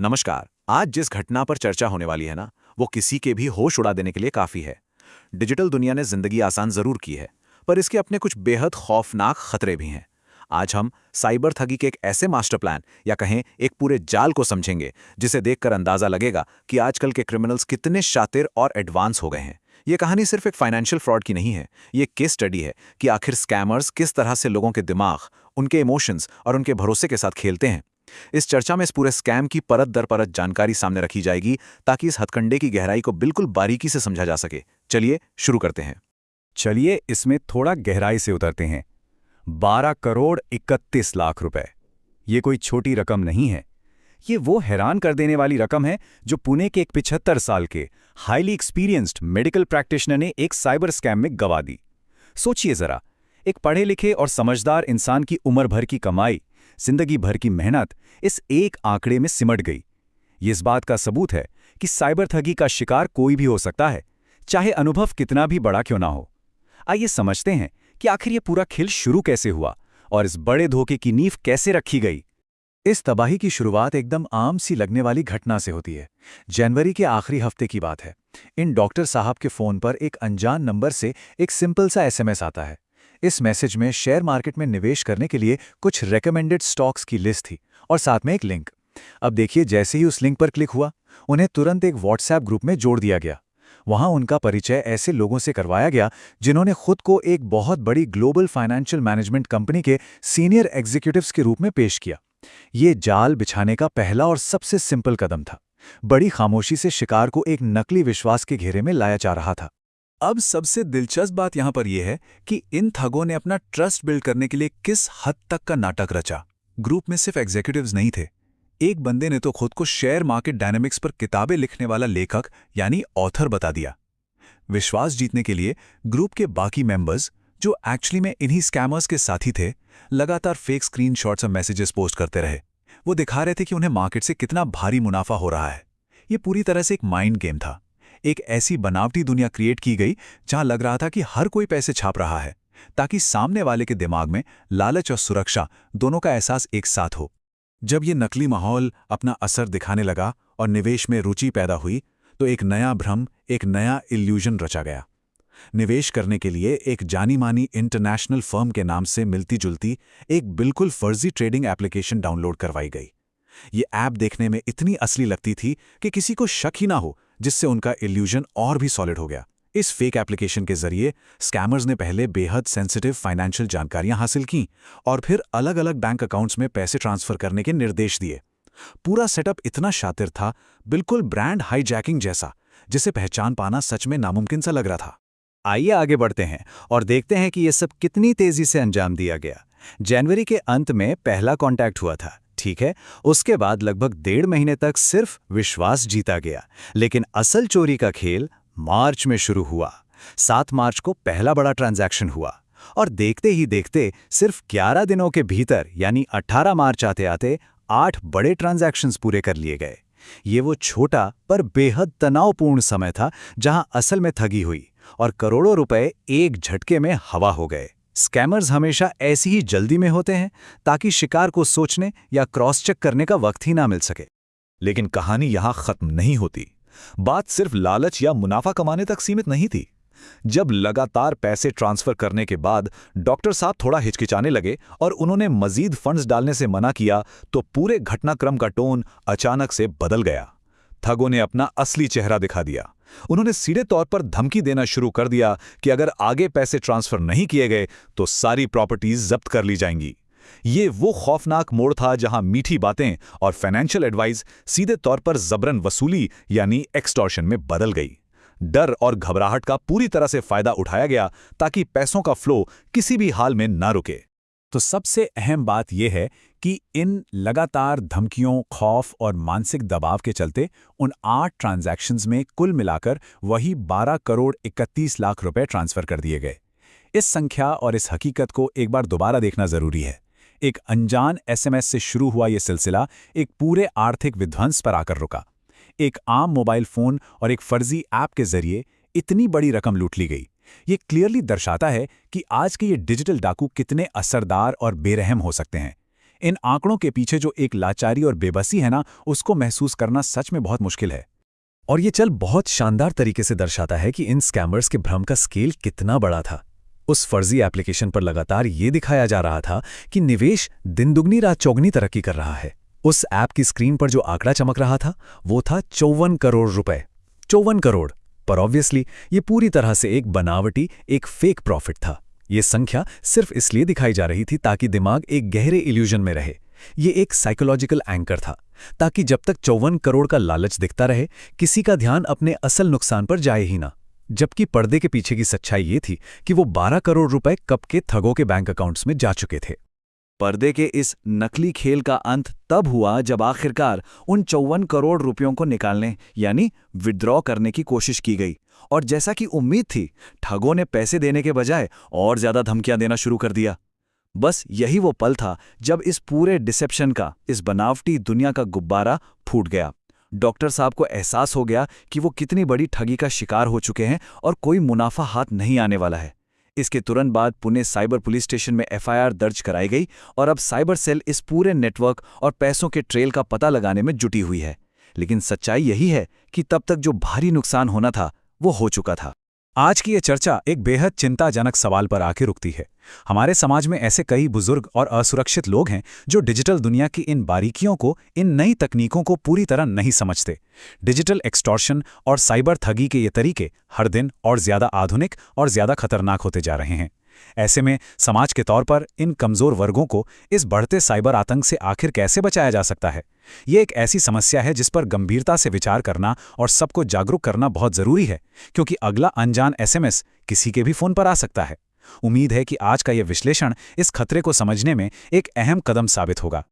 नमस्कार। आज जिस घटना पर चर्चा होने वाली है ना, वो किसी के भी होश उड़ा देने के लिए काफी है। डिजिटल दुनिया ने जिंदगी आसान जरूर की है, पर इसके अपने कुछ बेहद खौफनाक खतरे भी हैं। आज हम साइबर ठगी के एक ऐसे मास्टर प्लान या कहें एक पूरे जाल को समझेंगे, जिसे देखकर अंदाजा लगेगा कि आजकल के क्रिमिनल्स कितने शातिर और एडवांस हो गए हैं। ये कहानी सिर्फ एक फाइनेंशियल फ्रॉड की नहीं है, ये केस स्टडी है कि आखिर स्कैमर्स किस तरह से लोगों के दिमाग, उनके इमोशंस और उनके भरोसे के साथ खेलते हैं। इस चर्चा में इस पूरे स्कैम की परत दर परत जानकारी सामने रखी जाएगी, ताकि इस हथकंडे की गहराई को बिल्कुल बारीकी से समझा जा सके। चलिए शुरू करते हैं। चलिए इसमें थोड़ा गहराई से उतरते हैं। 12 करोड़ 31 लाख रुपए, ये कोई छोटी रकम नहीं है। ये वो हैरान कर देने वाली रकम है जो पुणे के एक 75 साल के हाईली एक्सपीरियंस्ड मेडिकल प्रैक्टिशनर ने एक साइबर स्कैम में गंवा दी। सोचिए जरा, एक पढ़े लिखे और समझदार इंसान की उम्र भर की कमाई, जिंदगी भर की मेहनत इस एक आंकड़े में सिमट गई। ये इस बात का सबूत है कि साइबर ठगी का शिकार कोई भी हो सकता है, चाहे अनुभव कितना भी बड़ा क्यों ना हो। आइए समझते हैं कि आखिर ये पूरा खेल शुरू कैसे हुआ और इस बड़े धोखे की नींव कैसे रखी गई। इस तबाही की शुरुआत एकदम आम सी लगने वाली घटना से होती है। जनवरी के आखिरी हफ्ते की बात है। इन डॉक्टर साहब के फोन पर एक अनजान नंबर से एक सिंपल सा एसएमएस आता है। इस मैसेज में शेयर मार्केट में निवेश करने के लिए कुछ रेकमेंडेड स्टॉक्स की लिस्ट थी और साथ में एक लिंक। अब देखिए, जैसे ही उस लिंक पर क्लिक हुआ, उन्हें तुरंत एक व्हाट्सएप ग्रुप में जोड़ दिया गया। वहां उनका परिचय ऐसे लोगों से करवाया गया जिन्होंने खुद को एक बहुत बड़ी ग्लोबल फाइनेंशियल मैनेजमेंट कंपनी के सीनियर एग्जीक्यूटिव्स के रूप में पेश किया। ये जाल बिछाने का पहला और सबसे सिंपल कदम था। बड़ी खामोशी से शिकार को एक नकली विश्वास के घेरे में लाया जा रहा था। अब सबसे दिलचस्प बात यहां पर यह है कि इन ठगों ने अपना ट्रस्ट बिल्ड करने के लिए किस हद तक का नाटक रचा। ग्रुप में सिर्फ एग्जीक्यूटिव्स नहीं थे। एक बंदे ने तो खुद को शेयर मार्केट डायनेमिक्स पर किताबें लिखने वाला लेखक यानी ऑथर बता दिया। विश्वास जीतने के लिए ग्रुप के बाकी मेंबर्स, जो एक्चुअली में इन्हीं स्कैमर्स के साथी थे, लगातार फेक स्क्रीनशॉट्स और मैसेजेस पोस्ट करते रहे। वो दिखा रहे थे कि उन्हें मार्केट से कितना भारी मुनाफा हो रहा है। ये पूरी तरह से एक माइंड गेम था। एक ऐसी बनावटी दुनिया क्रिएट की गई जहां लग रहा था कि हर कोई पैसे छाप रहा है, ताकि सामने वाले के दिमाग में लालच और सुरक्षा दोनों का एहसास एक साथ हो। जब ये नकली माहौल अपना असर दिखाने लगा और निवेश में रुचि पैदा हुई, तो एक नया भ्रम, एक नया इल्यूजन रचा गया। निवेश करने के लिए एक जानी मानी इंटरनेशनल फर्म के नाम से मिलती जुलती एक बिल्कुल फर्जी ट्रेडिंग एप्लीकेशन डाउनलोड करवाई गई। ये ऐप देखने में इतनी असली लगती थी कि किसी को शक ही ना हो, जिससे उनका इल्यूजन और भी सॉलिड हो गया। इस फेक एप्लीकेशन के जरिए स्कैमर्स ने पहले बेहद सेंसिटिव फाइनेंशियल जानकारियां हासिल की और फिर अलग अलग बैंक अकाउंट्स में पैसे ट्रांसफर करने के निर्देश दिए। पूरा सेटअप इतना शातिर था, बिल्कुल ब्रांड हाईजैकिंग जैसा, जिसे पहचान पाना सच में नामुमकिन सा लग रहा था। आइए आगे बढ़ते हैं और देखते हैं कि यह सब कितनी तेजी से अंजाम दिया गया। जनवरी के अंत में पहला कांटेक्ट हुआ था, ठीक है। उसके बाद लगभग 1.5 महीने तक सिर्फ विश्वास जीता गया। लेकिन असल चोरी का खेल मार्च में शुरू हुआ। 7 मार्च को पहला बड़ा ट्रांजैक्शन हुआ और देखते ही देखते सिर्फ 11 दिनों के भीतर यानी 18 मार्च आते आते 8 बड़े ट्रांजैक्शंस पूरे कर लिए गए। ये वो छोटा पर बेहद तनावपूर्ण समय था जहां असल में ठगी हुई और करोड़ों रुपए एक झटके में हवा हो गए। स्कैमर्स हमेशा ऐसी ही जल्दी में होते हैं ताकि शिकार को सोचने या क्रॉस चेक करने का वक्त ही ना मिल सके। लेकिन कहानी यहां खत्म नहीं होती। बात सिर्फ लालच या मुनाफा कमाने तक सीमित नहीं थी। जब लगातार पैसे ट्रांसफर करने के बाद डॉक्टर साहब थोड़ा हिचकिचाने लगे और उन्होंने मजीद फंड्स डालने से मना किया, तो पूरे घटनाक्रम का टोन अचानक से बदल गया। ठगों ने अपना असली चेहरा दिखा दिया। उन्होंने सीधे तौर पर धमकी देना शुरू कर दिया कि अगर आगे पैसे ट्रांसफर नहीं किए गए तो सारी प्रॉपर्टीज जब्त कर ली जाएंगी। ये वो खौफनाक मोड़ था जहां मीठी बातें और फाइनेंशियल एडवाइस सीधे तौर पर जबरन वसूली यानी एक्सटॉर्शन में बदल गई। डर और घबराहट का पूरी तरह से फायदा उठाया गया ताकि पैसों का फ्लो किसी भी हाल में ना रुके। तो सबसे अहम बात यह है कि इन लगातार धमकियों, खौफ और मानसिक दबाव के चलते उन 8 ट्रांजैक्शंस में कुल मिलाकर वही 12 करोड़ 31 लाख रुपए ट्रांसफर कर दिए गए। इस संख्या और इस हकीकत को एक बार दोबारा देखना जरूरी है। एक अनजान एसएमएस से शुरू हुआ यह सिलसिला एक पूरे आर्थिक विध्वंस पर आकर रुका। एक आम मोबाइल फोन और एक फर्जी ऐप के जरिए इतनी बड़ी रकम लूट ली गई। ये क्लियरली दर्शाता है कि आज के ये डिजिटल डाकू कितने असरदार और बेरहम हो सकते हैं। इन आंकड़ों के पीछे जो एक लाचारी और बेबसी है ना, उसको महसूस करना सच में बहुत मुश्किल है। और ये चल बहुत शानदार तरीके से दर्शाता है कि इन स्कैमर्स के भ्रम का स्केल कितना बड़ा था। उस फर्जी एप्लीकेशन पर लगातार ये दिखाया जा रहा था कि निवेश दिन दुगनी रात चौगनी तरक्की कर रहा है। उस ऐप की स्क्रीन पर जो आंकड़ा चमक रहा था वो था 54 करोड़ रुपए। 54 करोड़। पर ऑब्वियसली ये पूरी तरह से एक बनावटी, एक फेक प्रॉफिट था। ये संख्या सिर्फ इसलिए दिखाई जा रही थी ताकि दिमाग एक गहरे इल्यूजन में रहे। ये एक साइकोलॉजिकल एंकर था, ताकि जब तक 54 करोड़ का लालच दिखता रहे, किसी का ध्यान अपने असल नुकसान पर जाए ही ना। जबकि पर्दे के पीछे की सच्चाई ये थी कि वो 12 करोड़ रुपए कब के ठगों के बैंक अकाउंट्स में जा चुके थे। पर्दे के इस नकली खेल का अंत तब हुआ जब आखिरकार उन 54 करोड़ रुपयों को निकालने यानी विड्रॉ करने की कोशिश की गई, और जैसा कि उम्मीद थी, ठगों ने पैसे देने के बजाय और ज्यादा धमकियां देना शुरू कर दिया। बस यही वो पल था जब इस पूरे डिसेप्शन का, इस बनावटी दुनिया का गुब्बारा फूट गया। डॉक्टर साहब को एहसास हो गया कि वो कितनी बड़ी ठगी का शिकार हो चुके हैं और कोई मुनाफा हाथ नहीं आने वाला है। इसके तुरंत बाद पुणे साइबर पुलिस स्टेशन में एफआईआर दर्ज कराई गई और अब साइबर सेल इस पूरे नेटवर्क और पैसों के ट्रेल का पता लगाने में जुटी हुई है। लेकिन सच्चाई यही है कि तब तक जो भारी नुकसान होना था वो हो चुका था। आज की ये चर्चा एक बेहद चिंताजनक सवाल पर आके रुकती है। हमारे समाज में ऐसे कई बुजुर्ग और असुरक्षित लोग हैं जो डिजिटल दुनिया की इन बारीकियों को, इन नई तकनीकों को पूरी तरह नहीं समझते। डिजिटल एक्सटॉर्शन और साइबर ठगी के ये तरीके हर दिन और ज्यादा आधुनिक और ज्यादा खतरनाक होते जा रहे हैं। ऐसे में समाज के तौर पर इन कमजोर वर्गों को इस बढ़ते साइबर आतंक से आखिर कैसे बचाया जा सकता है? ये एक ऐसी समस्या है जिस पर गंभीरता से विचार करना और सबको जागरूक करना बहुत जरूरी है, क्योंकि अगला अनजान एसएमएस किसी के भी फोन पर आ सकता है। उम्मीद है कि आज का यह विश्लेषण इस खतरे को समझने में एक अहम कदम साबित होगा।